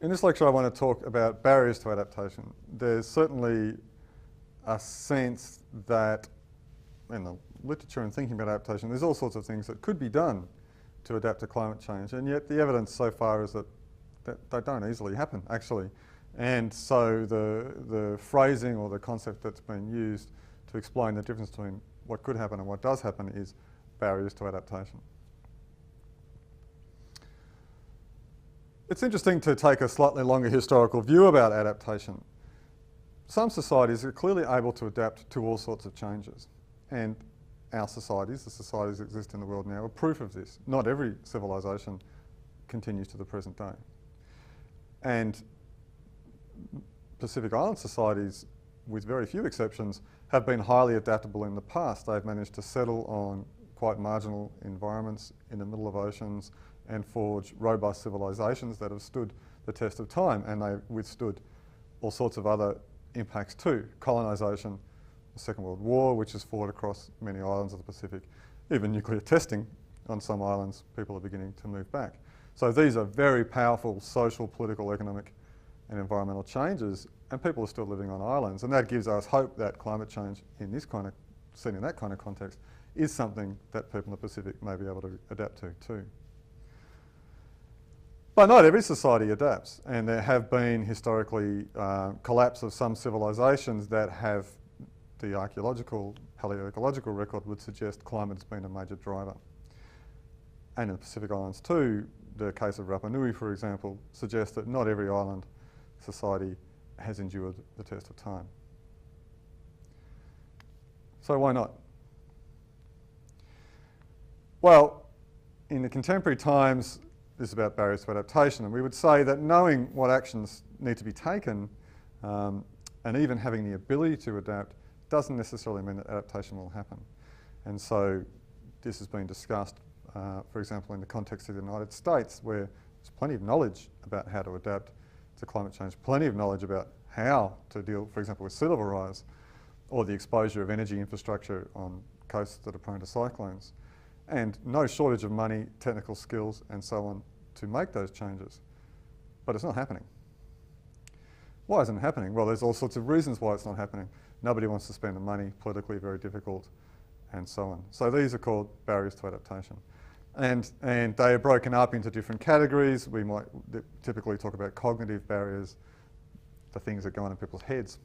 In this lecture I want to talk about barriers to adaptation. There's certainly a sense that in the literature and thinking about adaptation, there's all sorts of things that could be done to adapt to climate change, and yet the evidence so far is that they don't easily happen, actually. And so the phrasing or the concept that's been used to explain the difference between what could happen and what does happen is barriers to adaptation. It's interesting to take a slightly longer historical view about adaptation. Some societies are clearly able to adapt to all sorts of changes, and our societies, the societies that exist in the world now, are proof of this. Not every civilization continues to the present day. And Pacific Island societies, with very few exceptions, have been highly adaptable in the past. They've managed to settle on quite marginal environments in the middle of oceans and forge robust civilizations that have stood the test of time, and they've withstood all sorts of other impacts too. Colonisation, the Second World War, which has fought across many islands of the Pacific, even nuclear testing on some islands, people are beginning to move back. So these are very powerful social, political, economic and environmental changes, and people are still living on islands, and that gives us hope that climate change in this kind of, seen in that kind of context, is something that people in the Pacific may be able to adapt to too. But not every society adapts, and there have been historically collapse of some civilizations that have the archaeological, paleoecological record would suggest climate's been a major driver. And in the Pacific Islands too, the case of Rapa Nui, for example, suggests that not every island society has endured the test of time. So why not? Well, in the contemporary times, this is about barriers to adaptation, and we would say that knowing what actions need to be taken and even having the ability to adapt doesn't necessarily mean that adaptation will happen. And so this has been discussed, for example, in the context of the United States, where there's plenty of knowledge about how to adapt to climate change, plenty of knowledge about how to deal, for example, with sea level rise or the exposure of energy infrastructure on coasts that are prone to cyclones, and no shortage of money, technical skills and so on to make those changes. But it's not happening. Why isn't it happening? Well, there's all sorts of reasons why it's not happening. Nobody wants to spend the money, politically very difficult, and so on. So these are called barriers to adaptation. And they are broken up into different categories. We might typically talk about cognitive barriers, the things that go on in people's heads,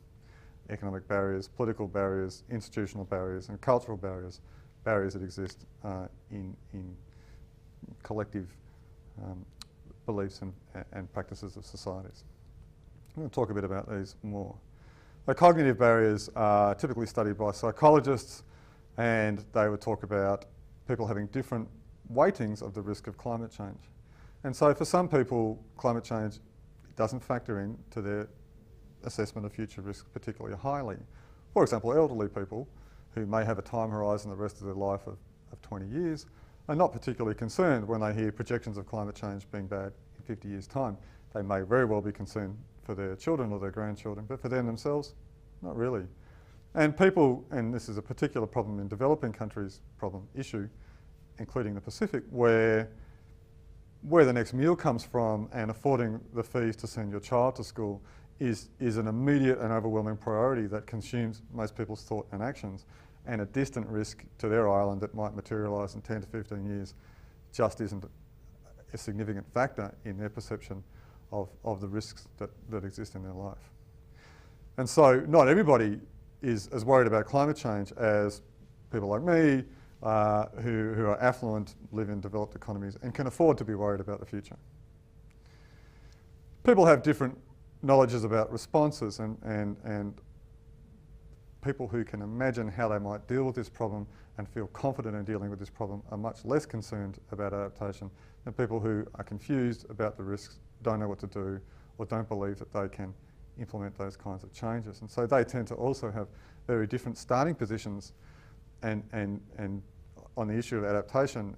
economic barriers, political barriers, institutional barriers, and cultural barriers, barriers that exist in collective beliefs and practices of societies. I'm going to talk a bit about these more. The cognitive barriers are typically studied by psychologists, and they would talk about people having different weightings of the risk of climate change. And so for some people, climate change doesn't factor into their assessment of future risk particularly highly. For example, elderly people who may have a time horizon the rest of their life of 20 years are not particularly concerned when they hear projections of climate change being bad in 50 years' time. They may very well be concerned for their children or their grandchildren, but for them themselves, not really. And people, and this is a particular problem in developing countries, issue, including the Pacific, where the next meal comes from and affording the fees to send your child to school is an immediate and overwhelming priority that consumes most people's thought and actions, and a distant risk to their island that might materialise in 10 to 15 years just isn't a significant factor in their perception of the risks that exist in their life. And so not everybody is as worried about climate change as people like me who are affluent, live in developed economies and can afford to be worried about the future. People have different knowledges about responses, and people who can imagine how they might deal with this problem and feel confident in dealing with this problem are much less concerned about adaptation than people who are confused about the risks, don't know what to do, or don't believe that they can implement those kinds of changes. And so they tend to also have very different starting positions and on the issue of adaptation,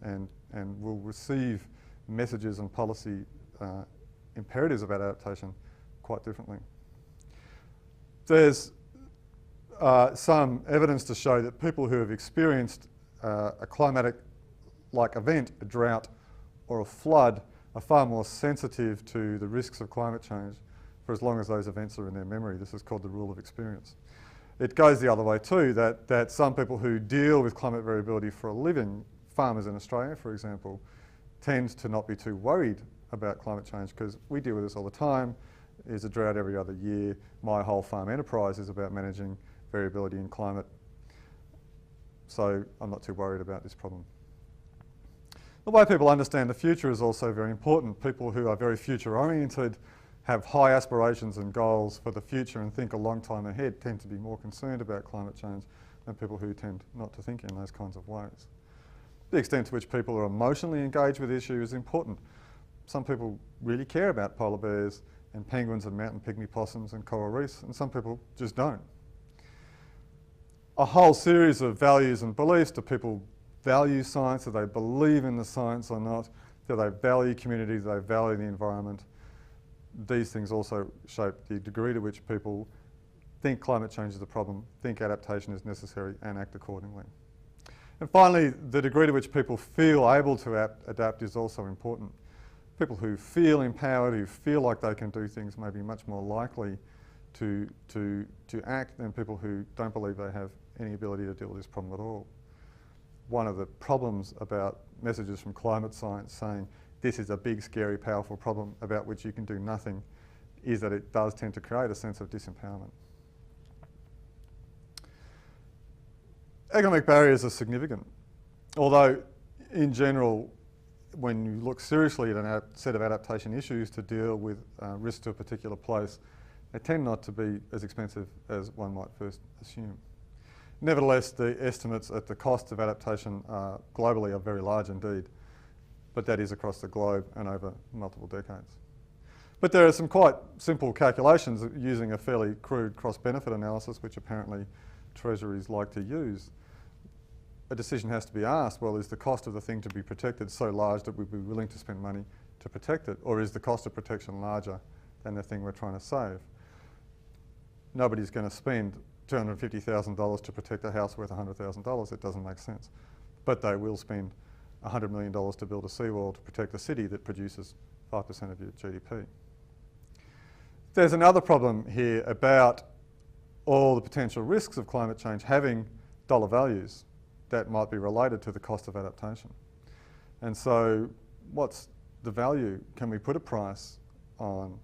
and will receive messages and policy imperatives about adaptation quite differently. There's some evidence to show that people who have experienced a climatic-like event, a drought or a flood, are far more sensitive to the risks of climate change for as long as those events are in their memory. This is called the rule of experience. It goes the other way too, that some people who deal with climate variability for a living, farmers in Australia, for example, tend to not be too worried about climate change because we deal with this all the time. There's a drought every other year. My whole farm enterprise is about managing variability in climate. So I'm not too worried about this problem. The way people understand the future is also very important. People who are very future oriented, have high aspirations and goals for the future and think a long time ahead tend to be more concerned about climate change than people who tend not to think in those kinds of ways. The extent to which people are emotionally engaged with the issue is important. Some people really care about polar bears and penguins and mountain pygmy possums and coral reefs, and some people just don't. A whole series of values and beliefs. Do people value science? Do they believe in the science or not? Do they value community? Do they value the environment? These things also shape the degree to which people think climate change is a problem, think adaptation is necessary, and act accordingly. And finally, the degree to which people feel able to adapt is also important. People who feel empowered, who feel like they can do things, may be much more likely to act than people who don't believe they have any ability to deal with this problem at all. One of the problems about messages from climate science saying this is a big, scary, powerful problem about which you can do nothing is that it does tend to create a sense of disempowerment. Economic barriers are significant, although in general, when you look seriously at a set of adaptation issues to deal with risk to a particular place, they tend not to be as expensive as one might first assume. Nevertheless, the estimates at the cost of adaptation globally are very large indeed, but that is across the globe and over multiple decades. But there are some quite simple calculations using a fairly crude cross-benefit analysis, which apparently treasuries like to use. A decision has to be asked, well, is the cost of the thing to be protected so large that we'd be willing to spend money to protect it, or is the cost of protection larger than the thing we're trying to save? Nobody's going to spend $250,000 to protect a house worth $100,000. It doesn't make sense. But they will spend $100 million to build a seawall to protect a city that produces 5% of your GDP. There's another problem here about all the potential risks of climate change having dollar values that might be related to the cost of adaptation. And so what's the value? Can we put a price on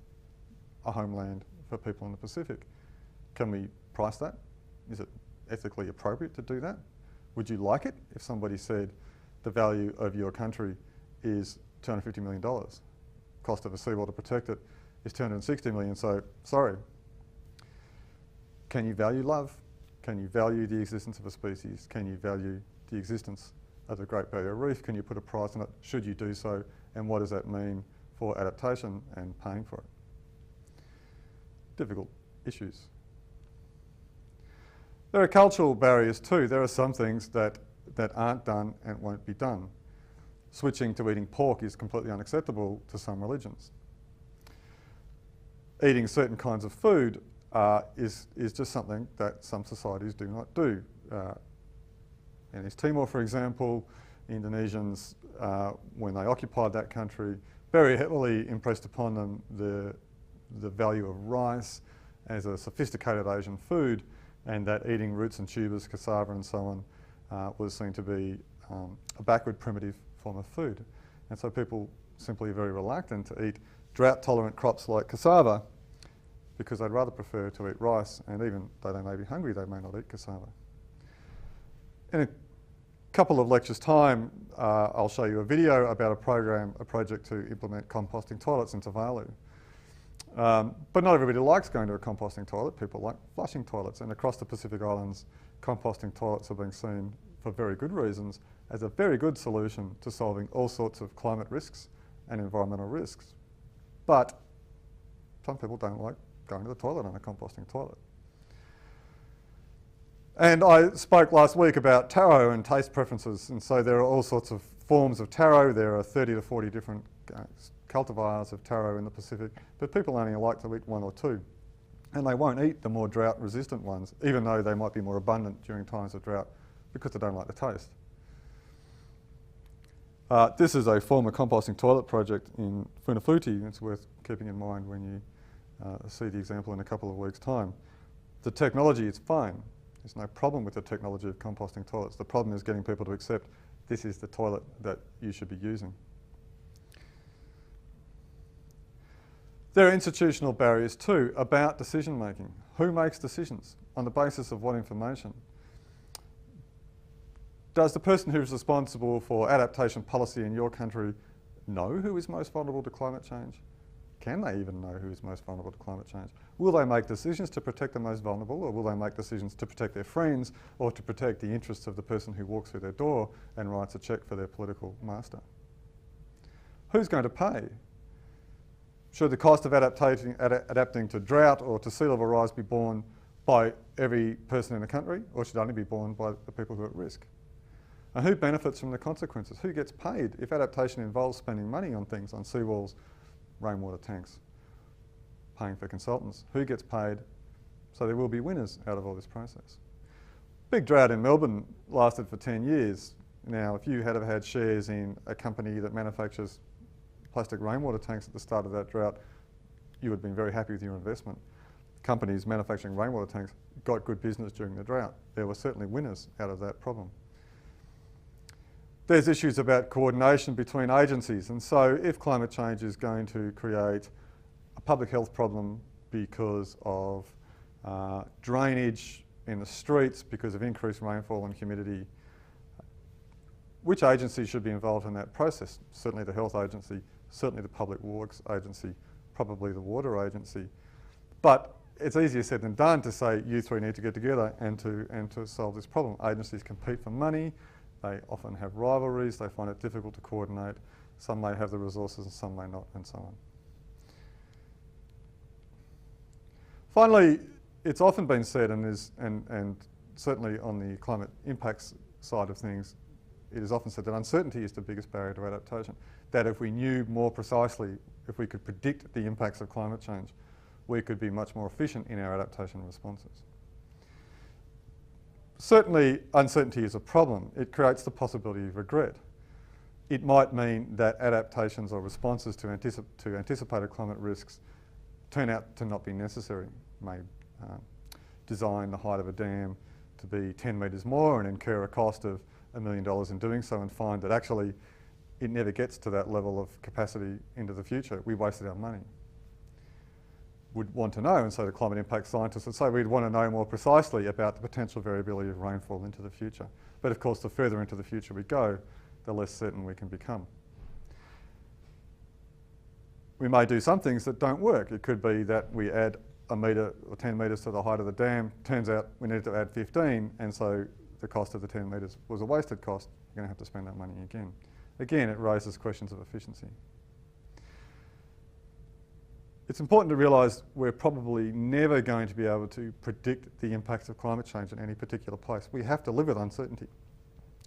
a homeland for people in the Pacific? Can we price that? Is it ethically appropriate to do that? Would you like it if somebody said the value of your country is $250 million? Cost of a seawall to protect it is $260 million, so sorry. Can you value love? Can you value the existence of a species? Can you value the existence of the Great Barrier Reef? Can you put a price on it? Should you do so? And what does that mean for adaptation and paying for it? Difficult issues. There are cultural barriers too. There are some things that aren't done and won't be done. Switching to eating pork is completely unacceptable to some religions. Eating certain kinds of food is just something that some societies do not do. In East Timor, for example, Indonesians, when they occupied that country, very heavily impressed upon them the value of rice as a sophisticated Asian food, and that eating roots and tubers, cassava and so on, was seen to be a backward primitive form of food. And so people simply are very reluctant to eat drought-tolerant crops like cassava because they'd rather prefer to eat rice, and even though they may be hungry, they may not eat cassava. In a couple of lectures' time, I'll show you a video about a project to implement composting toilets in Tuvalu. But not everybody likes going to a composting toilet. People like flushing toilets, and across the Pacific Islands, composting toilets are being seen, for very good reasons, as a very good solution to solving all sorts of climate risks and environmental risks. But some people don't like going to the toilet on a composting toilet. And I spoke last week about taro and taste preferences, and so there are all sorts of forms of taro. There are 30 to 40 different cultivars of taro in the Pacific, but people only like to eat one or two. And they won't eat the more drought-resistant ones, even though they might be more abundant during times of drought, because they don't like the taste. This is a former composting toilet project in Funafuti. It's worth keeping in mind when you see the example in a couple of weeks' time. The technology is fine. There's no problem with the technology of composting toilets. The problem is getting people to accept this is the toilet that you should be using. There are institutional barriers too about decision making. Who makes decisions? On the basis of what information? Does the person who is responsible for adaptation policy in your country know who is most vulnerable to climate change? Can they even know who is most vulnerable to climate change? Will they make decisions to protect the most vulnerable, or will they make decisions to protect their friends or to protect the interests of the person who walks through their door and writes a cheque for their political master? Who's going to pay? Should the cost of adapting to drought or to sea level rise be borne by every person in the country, or should it only be borne by the people who are at risk? And who benefits from the consequences? Who gets paid if adaptation involves spending money on things, on seawalls, rainwater tanks, paying for consultants? Who gets paid? So there will be winners out of all this process. Big drought in Melbourne lasted for 10 years. Now, if you had had shares in a company that manufactures plastic rainwater tanks at the start of that drought, you would have been very happy with your investment. Companies manufacturing rainwater tanks got good business during the drought. There were certainly winners out of that problem. There's issues about coordination between agencies, and so if climate change is going to create a public health problem because of drainage in the streets, because of increased rainfall and humidity, which agency should be involved in that process? Certainly the health agency, certainly the public works agency, probably the water agency. But it's easier said than done to say you three need to get together and to solve this problem. Agencies compete for money. They often have rivalries. They find it difficult to coordinate. Some may have the resources and some may not, and so on. Finally, it's often been said, and certainly on the climate impacts side of things, it is often said that uncertainty is the biggest barrier to adaptation. That if we knew more precisely, if we could predict the impacts of climate change, we could be much more efficient in our adaptation responses. Certainly, uncertainty is a problem. It creates the possibility of regret. It might mean that adaptations or responses to anticipated climate risks turn out to not be necessary. May design the height of a dam to be 10 metres more and incur a cost of $1 million in doing so, and find that actually it never gets to that level of capacity into the future. We wasted our money. Would want to know, and so the climate impact scientists would say we'd want to know more precisely about the potential variability of rainfall into the future. But of course, the further into the future we go, the less certain we can become. We may do some things that don't work. It could be that we add a metre or 10 metres to the height of the dam. Turns out we need to add 15, and so the cost of the 10 metres was a wasted cost. You're going to have to spend that money again. Again, it raises questions of efficiency. It's important to realise we're probably never going to be able to predict the impacts of climate change in any particular place. We have to live with uncertainty.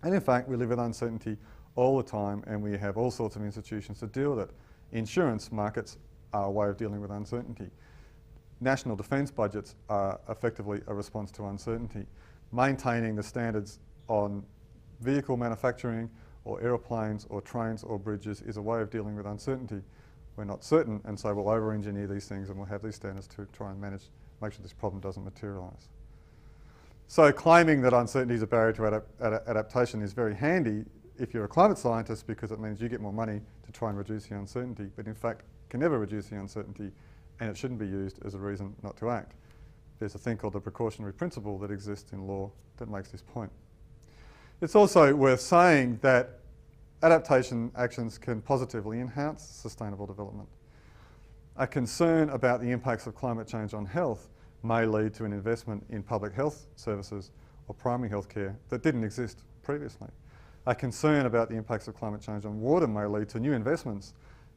And in fact, we live with uncertainty all the time, and we have all sorts of institutions to deal with it. Insurance markets are a way of dealing with uncertainty. National defence budgets are effectively a response to uncertainty. Maintaining the standards on vehicle manufacturing or aeroplanes or trains or bridges is a way of dealing with uncertainty. We're not certain, and so we'll over-engineer these things and we'll have these standards to try and make sure this problem doesn't materialise. So claiming that uncertainty is a barrier to adaptation is very handy if you're a climate scientist, because it means you get more money to try and reduce the uncertainty, but in fact can never reduce the uncertainty, and it shouldn't be used as a reason not to act. There's a thing called the precautionary principle that exists in law that makes this point. It's also worth saying that adaptation actions can positively enhance sustainable development. A concern about the impacts of climate change on health may lead to an investment in public health services or primary health care that didn't exist previously. A concern about the impacts of climate change on water may lead to new investments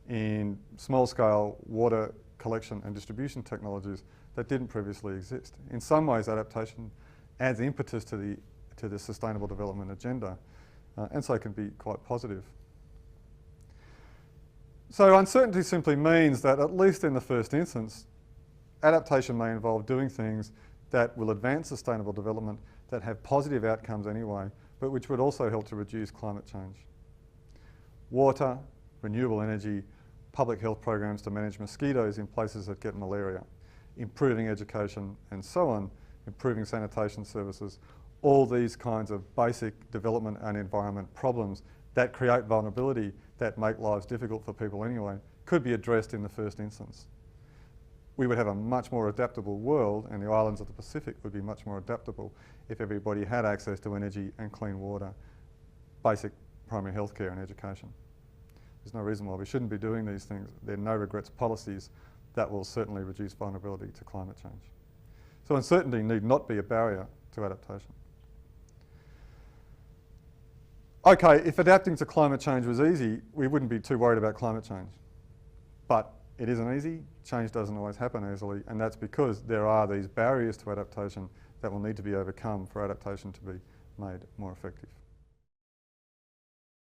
in small-scale water collection and distribution technologies that didn't previously exist. In some ways, adaptation adds impetus to the sustainable development agenda, and so it can be quite positive. So uncertainty simply means that, at least in the first instance, adaptation may involve doing things that will advance sustainable development, that have positive outcomes anyway, but which would also help to reduce climate change. water, renewable energy, public health programs to manage mosquitoes in places that get malaria, improving education and so on, improving sanitation services, all these kinds of basic development and environment problems that create vulnerability, that make lives difficult for people anyway, could be addressed in the first instance. We would have a much more adaptable world, and the islands of the Pacific would be much more adaptable if everybody had access to energy and clean water, basic primary health care and education. There's no reason why we shouldn't be doing these things. There are no regrets policies that will certainly reduce vulnerability to climate change. So uncertainty need not be a barrier to adaptation. Okay, if adapting to climate change was easy, we wouldn't be too worried about climate change. But it isn't easy, change doesn't always happen easily, and that's because there are these barriers to adaptation that will need to be overcome for adaptation to be made more effective.